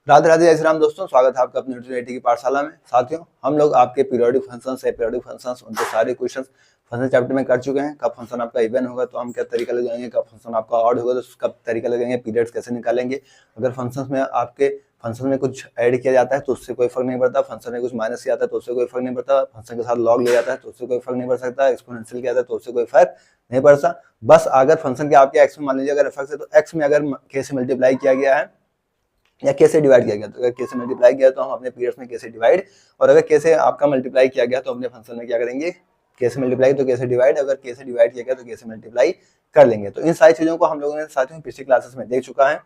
राधे राधे, जय श्री राम दोस्तों। स्वागत है आपका अपनी यूनिवर्सिटी की पाठशाला में। साथियों, हम लोग आपके पीरियोडिक फंक्शंस है, पीरियोडिक फंक्शंस उनके सारे क्वेश्चंस फंक्शन चैप्टर में कर चुके हैं। कब फंक्शन आपका इवन होगा तो हम क्या तरीका लगाएंगे, कब फंक्शन आपका ऑड होगा तो कब तरीका लगाएंगे, पीरियड्स कैसे निकालेंगे। अगर फंक्शंस में आपके फंक्शन में कुछ ऐड किया जाता है तो उससे कोई फर्क नहीं पड़ता, फंक्शन में कुछ माइनस किया जाता है तो उससे कोई फर्क नहीं पड़ता, फंक्शन के साथ लॉग लिया जाता है तो उससे कोई फर्क नहीं पड़ सकता, एक्सपोनेंशियल किया जाता है तो उससे कोई फर्क नहीं पड़ता। बस अगर फंक्शन के आपके एक्स में मान लीजिए अगर एफ है तो एक्स में अगर के से मल्टीप्लाई किया गया है या कैसे डिवाइड किया गया, तो अगर कैसे मल्टीप्लाई किया तो हम अपने पीरियड्स में कैसे डिवाइड, और अगर कैसे आपका मल्टीप्लाई किया गया तो अपने फंक्शन में क्या करेंगे, कैसे मल्टीप्लाई तो कैसे डिवाइड, अगर कैसे डिवाइड किया गया तो कैसे मल्टीप्लाई कर लेंगे। तो इन सारी चीजों को हम लोगों ने साथियों पिछली क्लासेस में देख चुका है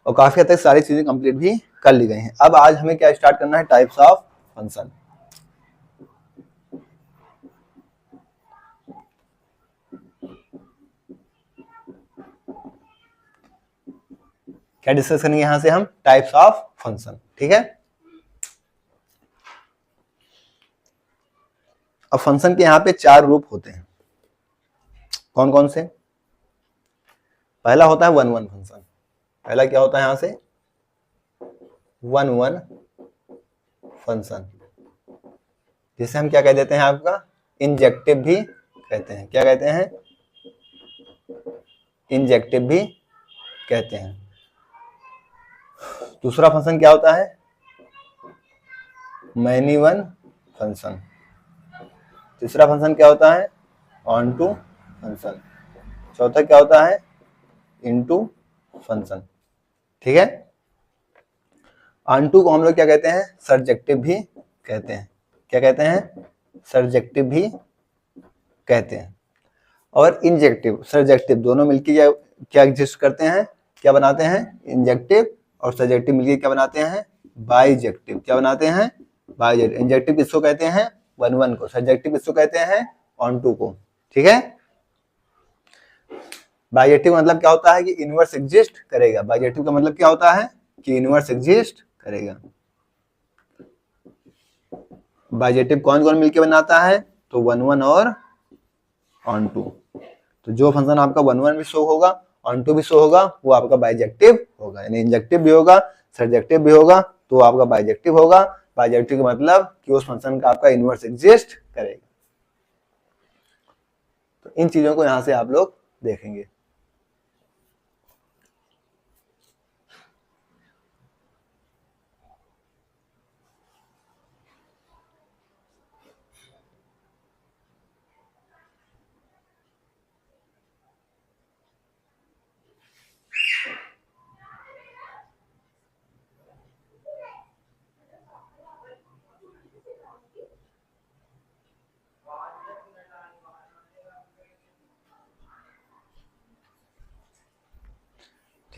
और काफी हद तक सारी चीजें कंप्लीट भी कर ली गई हैं। अब आज हमें क्या स्टार्ट करना है, टाइप्स ऑफ फंक्शन। क्या डिस्कस करेंगे यहां से हम, टाइप्स ऑफ फंक्शन। ठीक है, अब फंक्शन के यहाँ पे चार रूप होते हैं। कौन कौन से? पहला होता है वन वन फंक्शन। पहला क्या होता है यहां से, वन वन फंक्शन, जिसे हम क्या कह देते हैं, आपका इंजेक्टिव भी कहते हैं। क्या कहते हैं? इंजेक्टिव भी कहते हैं। दूसरा फंक्शन क्या होता है, मैनी वन फंक्शन। तीसरा फंक्शन क्या होता है, ऑन टू फंक्शन। चौथा क्या होता है, इनटू फंक्शन। ठीक है, ऑन टू को हम लोग क्या कहते हैं, सर्जेक्टिव भी कहते हैं। क्या कहते हैं? सर्जेक्टिव भी कहते हैं। और इंजेक्टिव सर्जेक्टिव दोनों मिलकर क्या एग्जिस्ट करते हैं, क्या बनाते हैं, इंजेक्टिव और सर्जेक्टिव मिलकर क्या बनाते हैं, बाइजेक्टिव। क्या बनाते हैं? बाइजेक्टिव। इंजेक्टिव किसको कहते हैं, वन वन को। सर्जेक्टिव किसको कहते हैं, ऑन टू को। ठीक है, बाइजेक्टिव मतलब क्या होता है कि इनवर्स एग्जिस्ट करेगा। बाइजेक्टिव का मतलब क्या होता है कि इनवर्स एग्जिस्ट करेगा। बाइजेक्टिव कौन कौन मिलकर बनाता है, तो वन वन और ऑन टू। तो जो फंक्शन आपका वन वन भी शो होगा, ऑन टू भी शो होगा, वो आपका बाइजेक्टिव होगा। यानी इंजेक्टिव भी होगा, सर्जेक्टिव भी होगा, तो आपका बाइजेक्टिव होगा। बाइजेक्टिव का मतलब कि उस फंक्शन का आपका इनवर्स एग्जिस्ट करेगा। तो इन चीजों को यहां से आप लोग देखेंगे।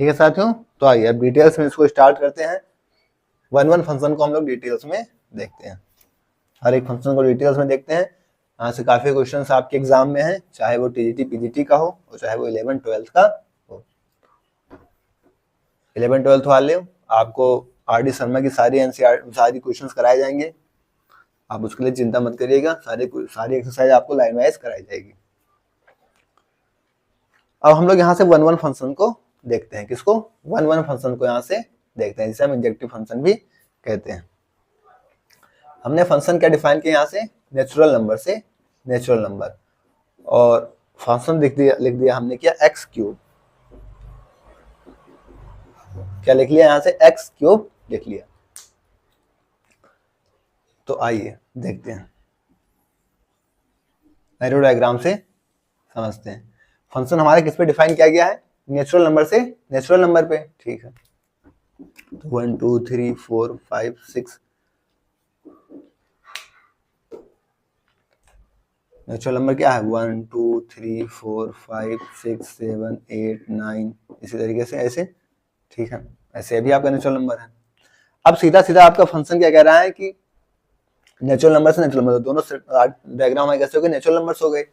ठीक है साथियों, तो आइए अब डिटेल्स में इसको स्टार्ट करते हैं। वन वन फंक्शन को हम लोग डिटेल्स में देखते हैं, हर एक फंक्शन को डिटेल्स में देखते हैं। यहाँ से काफी क्वेश्चंस आपके एग्जाम में हैं, चाहे वो टीजीटी पीजीटी का हो और चाहे वो 11 12 का हो। 11 12 वाले आपको आरडी शर्मा की सारी एनसीईआरटी सारी क्वेश्चंस कराए जाएंगे, आप उसके लिए चिंता मत करिएगा। सारी एक्सरसाइज आपको लाइन वाइज कराई जाएगी। अब हम लोग यहाँ से वन वन फंक्शन को देखते हैं। किसको? वन वन फंक्शन को यहाँ से देखते हैं, जिसे हम इंजेक्टिव फंक्शन भी कहते हैं। हमने फंक्शन क्या डिफाइन किया यहाँ से, नेचुरल नंबर से नेचुरल नंबर, और फंक्शन लिख दिया हमने क्या, एक्स क्यूब। क्या लिख लिया यहाँ से, एक्स क्यूब लिख लिया। तो आइए देखते हैं, एरो डायग्राम से समझते हैं। फंक्शन हमारे किस पे डिफाइन किया गया है, नेचुरल नंबर से नेचुरल नंबर पे। ठीक है, तो 1 2 3 4 5 6 नेचुरल नंबर क्या है, 1 2 3 4 5 6 7 8 9, इसी तरीके से ऐसे। ठीक है, ऐसे भी आपका नेचुरल नंबर है। अब सीधा सीधा आपका फंक्शन क्या कह रहा है कि नेचुरल नंबर से नेचुरल नंबर, दोनों डायग्राम है कैसे हो गए, नेचुरल नंबर्स हो गए।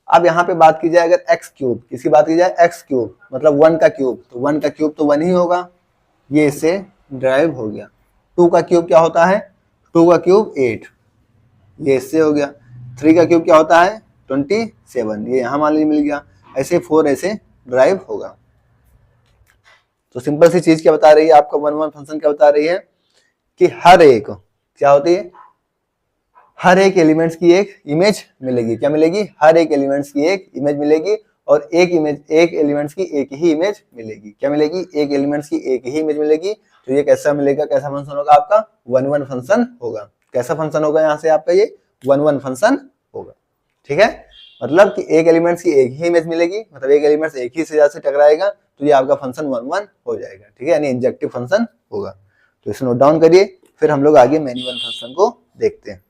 अब यहाँ पे बात की जाए अगर एक्स क्यूब, किसकी बात की जाए, एक्स क्यूब मतलब 1 का क्यूब, तो 1 का क्यूब तो 1 ही होगा, ये इससे ड्राइव हो गया। 2 का क्यूब क्या होता है, 2 का क्यूब 8, ये इससे हो गया। 3 का क्यूब क्या होता है, 27, ये यहाँ मान लीजिए मिल गया। ऐसे 4 ऐसे ड्राइव होगा। तो सिंपल सी चीज क्या बता रही है आपका वन वन फंक्शन, क्या बता रही है कि हर एक क्या होती है, हर एक एलिमेंट्स की एक इमेज मिलेगी। क्या मिलेगी? हर एक एलिमेंट्स की एक इमेज मिलेगी, और एक एलिमेंट्स की एक ही इमेज मिलेगी। क्या मिलेगी? एक एलिमेंट्स की एक ही इमेज मिलेगी। तो ये कैसा मिलेगा, कैसा फंक्शन होगा आपका? वन वन फंक्शन होगा। कैसा फंक्शन होगा यहाँ से आपका? ये वन वन फंक्शन होगा। ठीक है, मतलब कि एक एलिमेंट्स की एक ही इमेज मिलेगी, मतलब एक एलिमेंट्स एक ही से टकराएगा, तो ये आपका फंक्शन वन वन हो जाएगा। ठीक है, यानी इंजेक्टिव फंक्शन होगा। तो इसे नोट डाउन करिए, फिर हम लोग आगे मैनी वन फंक्शन को देखते हैं।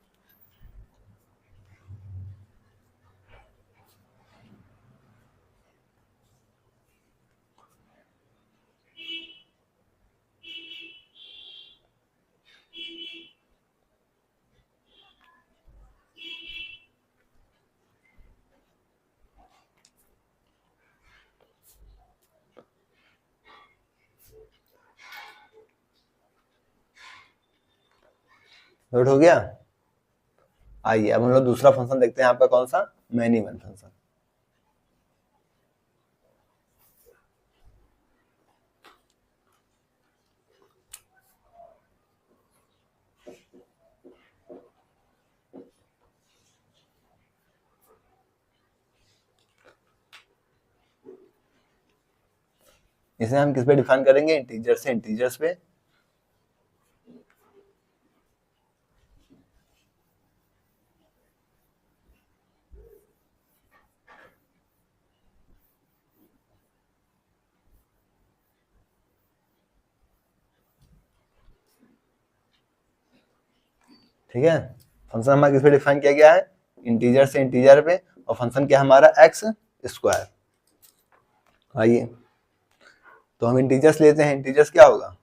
नोट हो गया? आइए अब हम लोग दूसरा फंक्शन देखते हैं आपका, कौन सा? Many one function. इसे हम किस पे डिफाइन करेंगे? इंटीजर से इंटीजर्स पे। ठीक है, फंक्शन हमारा किस पे डिफाइन किया गया है? इंटीजर से इंटीजर पे, और फंक्शन क्या हमारा? X square. आइए तो हम इंटीजर्स लेते हैं। इंटीजर्स क्या होगा?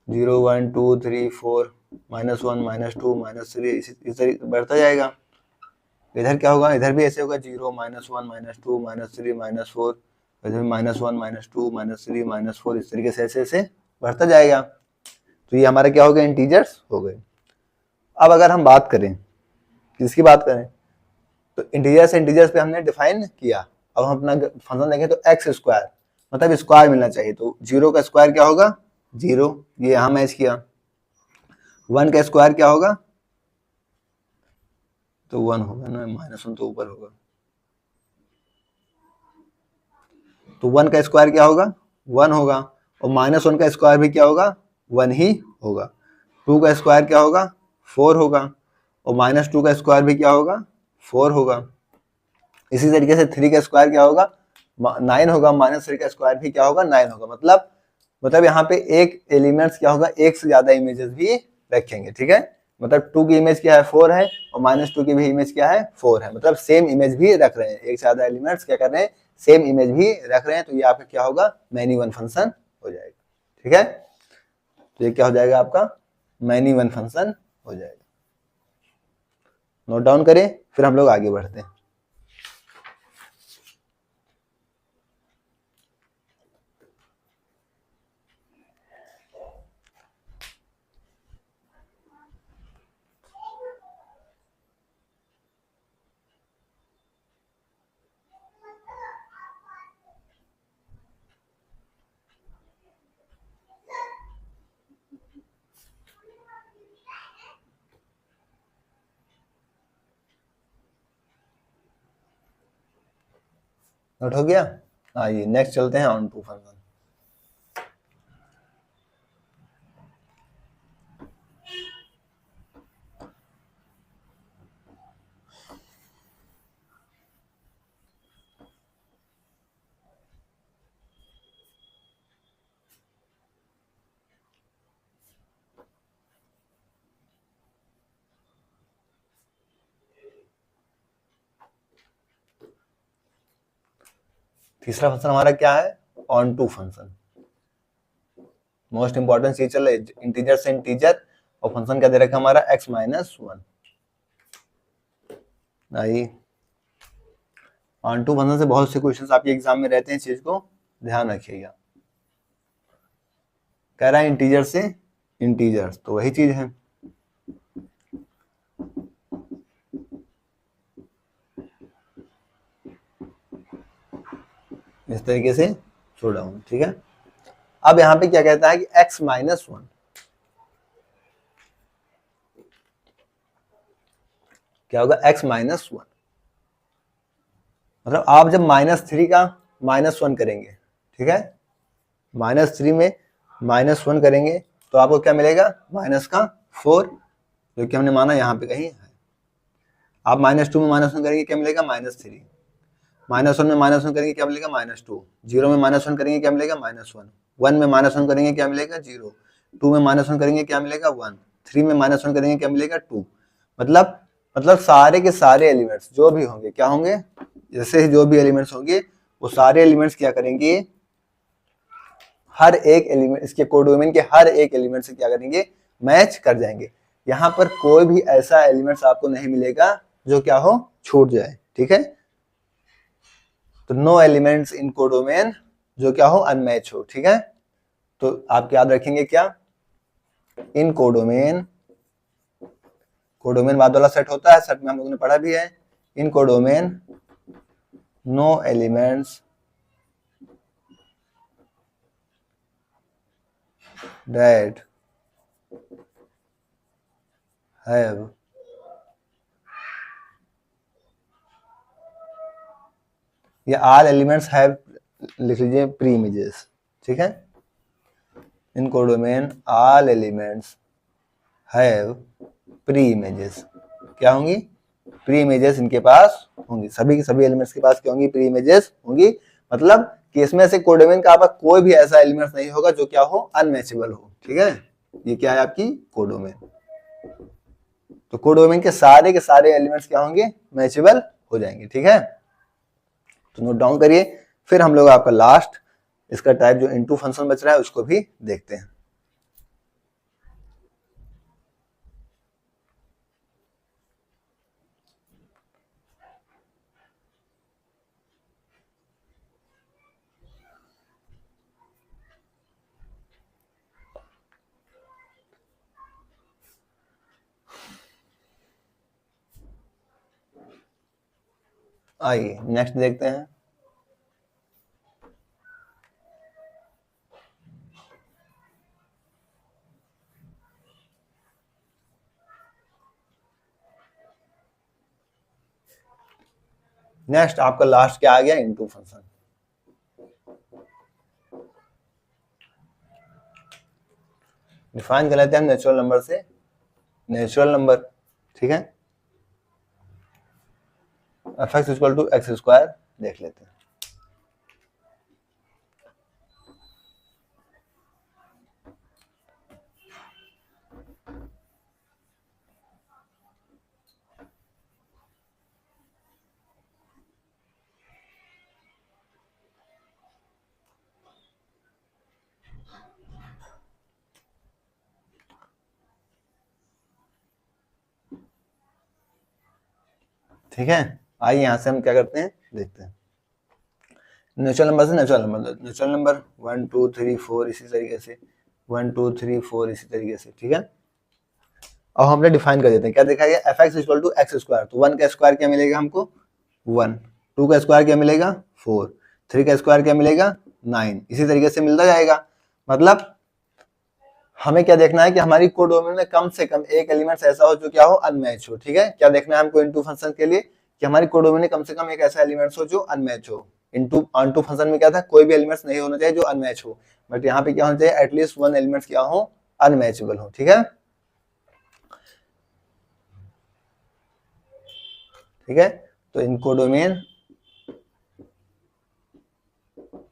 0 1 2 3 4 -1 -2 -3, इस तरीके बढ़ता जाएगा। इधर क्या होगा? इधर भी ऐसे होगा, 0 -1 -2 -3 -4, इधर -1 -2 -3 -4, इस तरीके से ऐसे ऐसे बढ़ता जाएगा। तो ये हमारा क्या हो गया? इंटीजर्स हो गए। अब अगर हम बात करें, किसकी बात करें, तो इंटीजर से इंटीजर्स पे हमने डिफाइन किया। अब हम अपना फंक्शन देखें तो एक्स स्क्वायर, मतलब स्क्वायर मिलना चाहिए। तो 0 का स्क्वायर क्या होगा? 0, ये यहां मैच किया। 1 का स्क्वायर क्या होगा? तो 1 होगा ना, -1 तो ऊपर होगा। तो 1 का स्क्वायर क्या होगा? 1 होगा, और -1 का स्क्वायर भी क्या होगा? 1 ही होगा। 2 का स्क्वायर क्या होगा? 4 होगा, और -2 का स्क्वायर भी क्या होगा? 4 होगा। इसी तरीके से 3 का स्क्वायर क्या होगा? 9 होगा, -3 का स्क्वायर भी क्या होगा? 9 होगा। मतलब यहाँ पे एक एलिमेंट्स क्या होगा? एक से ज्यादा इमेजेस भी रखेंगे। ठीक है, मतलब 2 की इमेज क्या है? 4 है, और -2 की भी इमेज क्या है? 4 है। मतलब सेम इमेज भी रख रहे हैं, एक से ज्यादा एलिमेंट्स क्या कर रहे हैं? सेम इमेज भी रख रहे हैं। तो ये आपका क्या होगा? मैनी वन फंक्शन हो जाएगा। ठीक है, तो ये क्या हो जाएगा आपका? मैनी वन फंक्शन हो जाएगा। नोट डाउन करें, फिर हम लोग आगे बढ़ते हैं। नोट हो गया? आइए नेक्स्ट चलते हैं ऑन टू फंक्शन। तीसरा फंक्शन हमारा क्या है? Onto function. Most important चीज चल रही है, इंटीजर से इंटीजर, और फंक्शन क्या दे रखा है हमारा? x-1। I on to function से बहुत से क्वेश्चंस आपके एग्जाम में रहते हैं, इस चीज को ध्यान रखिएगा। कह रहा है इंटीजर से इंटीजर, तो वही चीज है। इस तरीके से छोड़ डाउन। ठीक है, अब यहाँ पे क्या कहता है कि x माइनस 1, क्या होगा x माइनस 1, मतलब आप जब -3 का -1 करेंगे, ठीक है, -3 में -1 करेंगे तो आपको क्या मिलेगा, -4, जो कि हमने माना यहाँ पे कहीं है। आप -2 में -1 करेंगे क्या मिलेगा, -3, -1 में -1 करेंगे क्या मिलेगा, -2, 0 में -1 करेंगे क्या मिलेगा, -1, 1 में -1 करेंगे क्या मिलेगा, 0, 2 में -1 करेंगे क्या मिलेगा, 1, 3 में -1 करेंगे क्या मिलेगा, 2। मतलब सारे के सारे एलिमेंट्स जो भी होंगे क्या होंगे, जैसे जो भी एलिमेंट्स होंगे वो सारे एलिमेंट्स क्या करेंगे, हर एक एलिमेंट, इसके कोडोमेन के हर एक एलिमेंट से क्या करेंगे, मैच कर जाएंगे। यहाँ पर कोई भी ऐसा एलिमेंट्स आपको नहीं मिलेगा जो क्या हो, छूट जाए, ठीक है। तो नो एलिमेंट्स इन कोडोमेन जो क्या हो, अनमैच हो, ठीक है। तो आप याद रखेंगे क्या, इन कोडोमेन, कोडोमेन बाद वाला सेट होता है, सेट में हम लोगों ने पढ़ा भी है, in codomain no elements that have या all elements have, लिख लीजिए प्री इमेजेस, ठीक है। In codomain all elements have preimages, क्या होंगी, प्री इमेजेस इनके पास होंगी, सभी के सभी एलिमेंट्स के पास क्या होंगी, प्री इमेजेस होंगी। मतलब कि इसमें से कोडोमेन का आपका कोई भी ऐसा एलिमेंट्स नहीं होगा जो क्या हो, अनमैचेबल हो, ठीक है। ये क्या है आपकी कोडोमेन। तो कोडोमेन के सारे एलिमेंट्स क्या होंगे, मैचेबल हो जाएंगे, ठीक है। तो नोट डाउन करिए। फिर हम लोग आपका लास्ट इसका टाइप जो इनटू फंक्शन बच रहा है उसको भी देखते हैं। आइए नेक्स्ट देखते हैं। नेक्स्ट आपका लास्ट क्या आ गया, इनटू फंक्शन। डिफाइन कर लेते हैं नेचुरल नंबर से, नेचुरल नंबर, ठीक है। fx equal to x square देख लेते हैं। ठीक है, आइए यहां से हम क्या करते हैं, देखते हैं। नेचुरल नंबर से नेचुरल नंबर 1 2 3 4 इसी तरीके से, 1 2 3 4 इसी तरीके से, ठीक है। अब हमने डिफाइन कर देते हैं, क्या देखा गया, f x equal to x square. तो 1 का स्क्वायर क्या मिलेगा हमको, 1, 2 का स्क्वायर क्या मिलेगा, 4, 3 का स्क्वायर क्या मिलेगा, 9, इसी तरीके से मिलता जाएगा। मतलब हमें क्या देखना है कि हमारी कोडोमेन में कम से कम एक एलिमेंट ऐसा हो जो क्या हो, अनमैच हो, ठीक है। क्या देखना है हमको इनटू फंक्शन के लिए, कि हमारी कोडोमेन में कम से कम एक ऐसा एलिमेंट हो जो अनमैच हो। इनटू ऑनटू फंक्शन में क्या था, कोई भी एलिमेंट्स नहीं होना चाहिए जो अनमैच हो, बट यहाँ पे क्या होना चाहिए, एटलीस्ट 1 एलिमेंट्स क्या हो, अनमैचेबल हो, ठीक है। ठीक है, तो इन कोडोमेन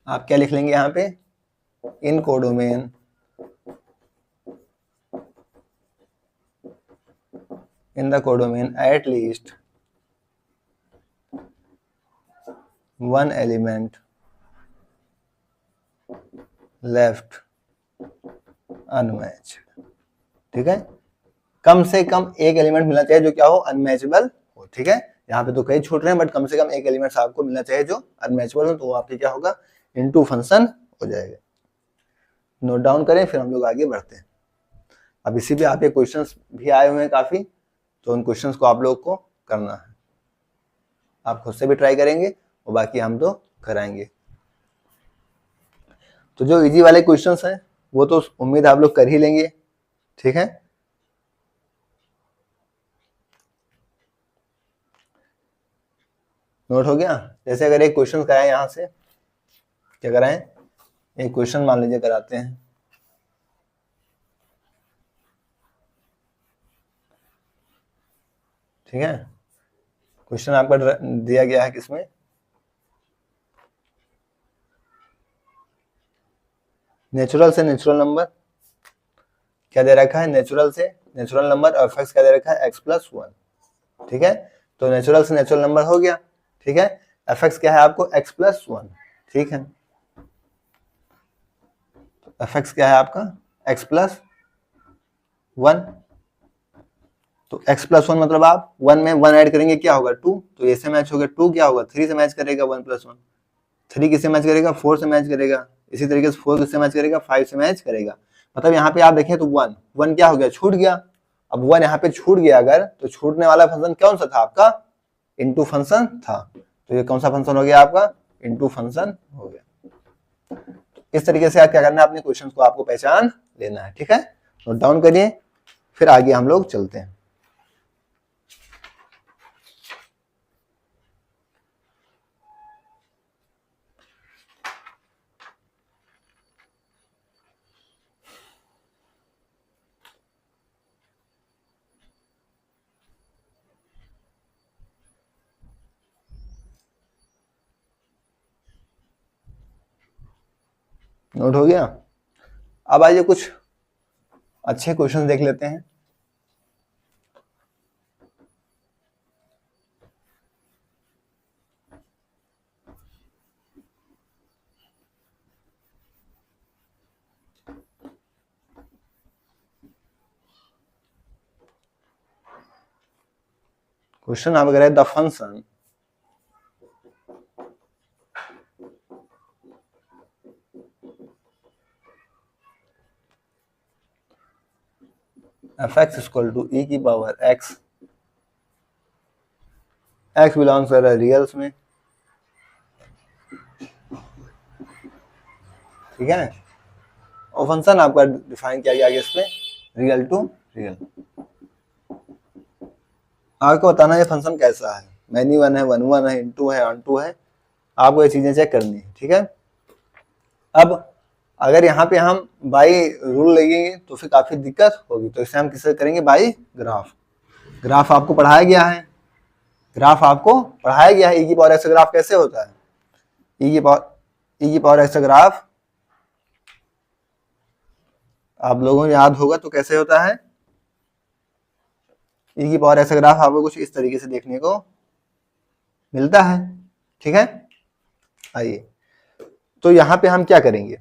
आप क्या लिख लेंगे यहाँ पे, इन codomain in the codomain at least one element left unmatched, ठीक है। कम से कम एक एलिमेंट मिलना चाहिए जो क्या हो, अनमैचेबल हो, ठीक है। यहाँ पे तो कई छूट रहे हैं, बट कम से कम एक एलिमेंट आपको मिलना चाहिए जो अनमैचेबल हो, तो वो आपके क्या होगा, इनटू फंक्शन हो जाएगा। नोट डाउन करें, फिर हम लोग आगे बढ़ते हैं। अब इसी पे आपके क्वेश्चंस भी आए हुए हैं काफी, तो उन क्वेश्चंस को आप लोग को करना है। आप खुद से भी ट्राई करेंगे और बाकी हम तो कराएंगे। तो जो इजी वाले क्वेश्चंस हैं वो तो उम्मीद आप लोग कर ही लेंगे, ठीक है। नोट हो गया। जैसे अगर एक क्वेश्चन कराए यहां से, क्या कराएं, एक क्वेश्चन मान लीजिए कराते हैं, ठीक है। क्वेश्चन आपका दिया गया है किसमें, नेचुरल से नेचुरल नंबर क्या दे रखा है, नेचुरल से नेचुरल नंबर और एफ क्या दे रखा है, x+1, ठीक है। तो नेचुरल से नेचुरल नंबर हो गया, ठीक है। एफ क्या है आपको, x+1, ठीक है। एफ क्या है आपका, x+1, तो x+1 मतलब आप 1 में 1 ऐड करेंगे क्या होगा, 2, तो ये से मैच होगा, 2 क्या होगा, 3 से मैच करेगा, 1+1, 3 किससे मैच करेगा, 4 से मैच करेगा, इसी तरीके से 4 किससे मैच करेगा, 5 से मैच करेगा। मतलब यहाँ पे आप देखें तो 1 क्या हो गया, छूट गया। अब 1 यहाँ पे छूट गया अगर, तो छूटने वाला फंक्शन कौन सा था आपका, इनटू फंक्शन था। तो ये कौन सा फंक्शन हो गया आपका, इनटू फंक्शन हो गया। इस तरीके से आप क्या करना है, अपने क्वेश्चन को आपको पहचान लेना है, ठीक है। नोट डाउन करिए, फिर आगे हम लोग चलते हैं। नोट हो गया। अब आइए कुछ अच्छे क्वेश्चन देख लेते हैं। क्वेश्चन आप करें, द फंक्शन f(x) = e की पावर x, x बिलोंग्स कर रहा है रियल्स में, ठीक है। और फंक्शन आपका डिफाइन किया गया इसमें रियल टू रियल। आपको बताना है फंक्शन कैसा है, मैनी वन है, 1 है, इनटू है, ऑन टू है, आपको ये चीजें चेक करनी है, ठीक है। अब अगर यहाँ पे हम बाई रूल लगेंगे तो फिर काफी दिक्कत होगी, तो इसे हम किससे करेंगे, बाई ग्राफ। ग्राफ आपको पढ़ाया गया है, ग्राफ आपको पढ़ाया गया है, ई की पावर एक्स ग्राफ कैसे होता है, ई की पावर एक्स ग्राफ आप लोगों को याद होगा तो कैसे होता है, ई की पावर एक्स ग्राफ आपको कुछ इस तरीके से देखने को मिलता है, ठीक है। आइए, तो यहाँ पे हम क्या करेंगे,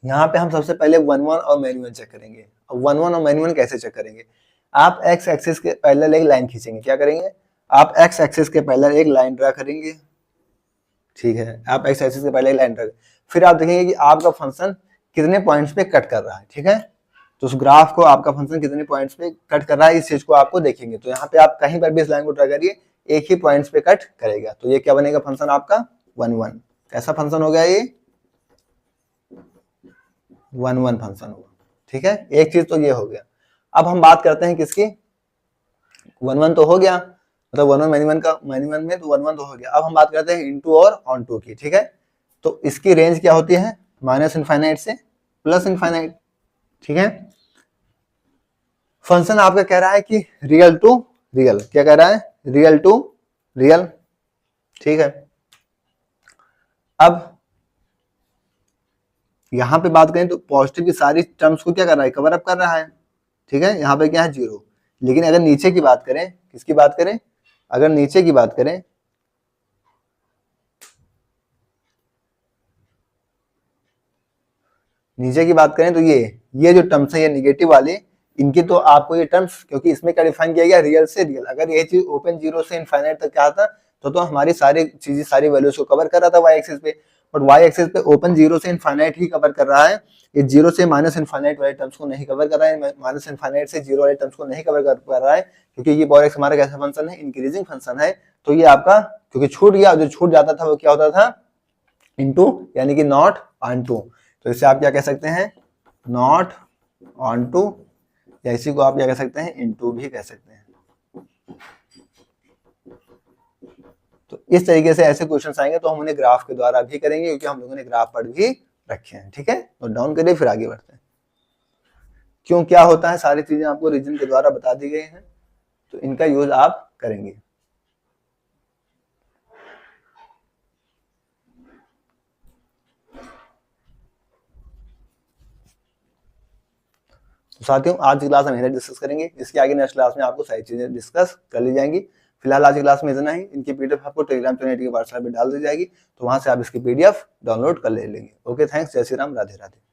यहाँ पे हम सबसे पहले 1 और मैन्युअल चेक करेंगे। अब 1 और मैन्युअल कैसे चेक करेंगे, आप एक्स एक्सिस के पैरेलल एक लाइन खींचेंगे, क्या करेंगे, आप एक्स एक्सिस के पैरेलल एक लाइन ड्रा करेंगे, ठीक है। आप एक्स एक्सिस के पैरेलल एक लाइन ड्रा, फिर आप देखेंगे कि आपका फंक्शन कितने पॉइंट्स पे कट कर रहा है, ठीक है। तो उस ग्राफ को आपका फंक्शन कितने पॉइंट्स पे कट कर रहा है, इस चीज को आपको देखेंगे। तो यहाँ पे आप कहीं पर भी इस लाइन को ड्रा करिए, एक ही पॉइंट्स पे कट करेगा, तो ये क्या बनेगा फंक्शन आपका 1 कैसा फंक्शन हो गया, ये 1 फंक्शन होगा, ठीक है। एक चीज तो ये हो गया। अब हम बात करते हैं किसकी, 1 तो हो गया, मतलब 1 मैन्युअल का, मैन्युअल में तो 1 तो हो गया। अब हम बात करते हैं इनटू और ऑन टू की, ठीक है। तो इसकी रेंज क्या होती है, -∞ से +∞, ठीक है। फंक्शन आपका कह रहा है कि रियल टू रियल, क्या कह रहा है, रियल टू रियल, ठीक है। अब यहां पे बात करें तो पॉजिटिव की सारी टर्म्स को क्या कर रहा है, कवर अप कर रहा है, ठीक है। यहाँ पे क्या है 0, लेकिन अगर नीचे की बात करें, किसकी बात करें, अगर नीचे की बात करें, नीचे की बात करें तो ये जो टर्म्स है, ये निगेटिव वाले, इनकी तो आपको ये टर्म्स, क्योंकि इसमें क्या डिफाइन किया गया, रियल से रियल। अगर ये चीज ओपन 0 से इनफाइनाइट तक क्या था, तो हमारी सारी चीजें, सारी वैल्यूज को कवर कर रहा था वाई एक्सिस पे, बट वाई एक्सिस पे ओपन 0 से इनफाइनाइट ही कवर कर रहा है, ये 0 से -∞ वाले टर्म्स को नहीं कवर कर रहा है, -∞ से 0 वाले टर्म्स को नहीं कवर कर रहा है, क्योंकि ये पावर एक्स हमारा कैसा फंक्शन है, इंक्रीजिंग फंक्शन है। तो ये आपका क्योंकि छूट गया, जो छूट जाता था वो क्या होता था, इनटू यानी कि नॉट ऑन टू, तो इसे आप क्या कह सकते हैं, नॉट ऑन टू, या इसी को आप क्या कह सकते हैं, इनटू भी कह सकते हैं। तो इस तरीके से ऐसे क्वेश्चंस आएंगे तो हम उन्हें ग्राफ के द्वारा भी करेंगे, क्योंकि हम लोगों ने ग्राफ पढ़ भी रखे हैं। ठीक है, नोट डाउन करिए, फिर आगे बढ़ते हैं। क्यों क्या होता है, सारी चीजें आपको रीजन के द्वारा बता दी गई हैं, तो इनका यूज आप करेंगे। तो साथियों, आज की क्लास हम इन्हें डिस्कस करेंगे, इसके आगे नेक्स्ट क्लास में आपको सारी चीजें डिस्कस कर ली जाएंगी। फिलहाल आज की क्लास में इतना ही। इनकी पीडीएफ आपको टेलीग्राम चैनल के व्हाट्सएप पे डाल दी जाएगी, तो वहां से आप इसकी पीडीएफ डाउनलोड कर ले लेंगे। ओके, थैंक्स, जय श्री राम, राधे राधे।